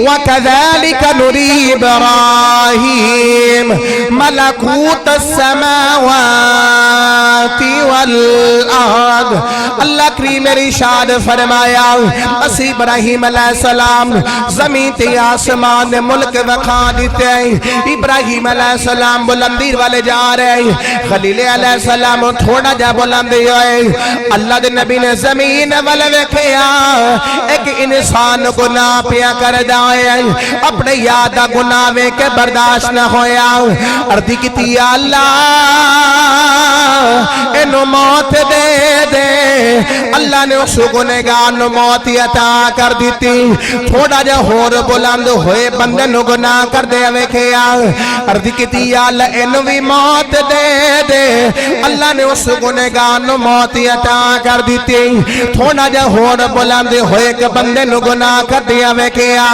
وَكَذَلِكَ نُرِي إِبْرَاهِيمَ مَلَكُوتَ السَّمَاوَاتِ وَالْأَرْضِ اللہ کریم نے ارشاد فرمایا اسی ابراہیم علیہ السلام زمین تے آسمان ملک وکھا دیتے ہیں ابراہیم علیہ السلام بلندی والے جا رہے ہیں خلیل علیہ السلام تھوڑا جا بلندی ہوئے اللہ دے نبی نے زمین والے وکھیا ایک انسان گناہ پیا کر جائے اپنے یادہ گناہ کے برداشت نہ ہویا اردی کیتی یا اللہ انہوں موت دے دے اللہ نے اس گنہگار نو موت عطا کر دیتی تھوڑا جا ہور بلند ہوئے بندے نو گناہ کر دے ویکھیا عرض کیتی یا اللہ انہوں بھی موت دے دے اللہ نے اس گنہگار نو موت عطا کر دیتی تھوڑا جا ہور بلند ہوئے کہ بندے نو گناہ کر دے ویکھیا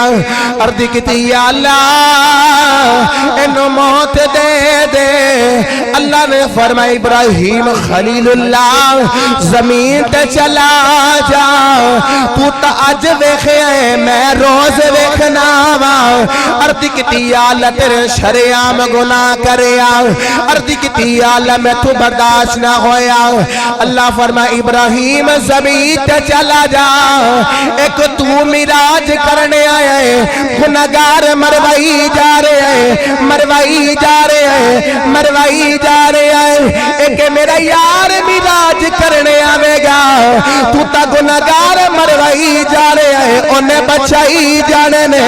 عرض کیتی یا اللہ انہوں موت دے دے اللہ نے فرمایا ابراہیم خلیل اللہ زمین تے چلا جا تو تا اج ویکھے میں روز ویکھنا وا عرض کیتی یا اللہ تیرے شریعام گناہ کریا عرض کیتی یا اللہ میں تو برداشت نہ ہویا اللہ فرمایا ابراہیم زمین تے چلا جا ایک تو معراج کرنے آیا ہے گنہگار مروائی جا رہے ہیں مروائی جا رہے ہیں مروائی جا رہے ہیں ایک میرا یار معراج کرنے آوے گا تو تا گنہگار مروائی جا رہے ہیں انہیں بچائی جانے نے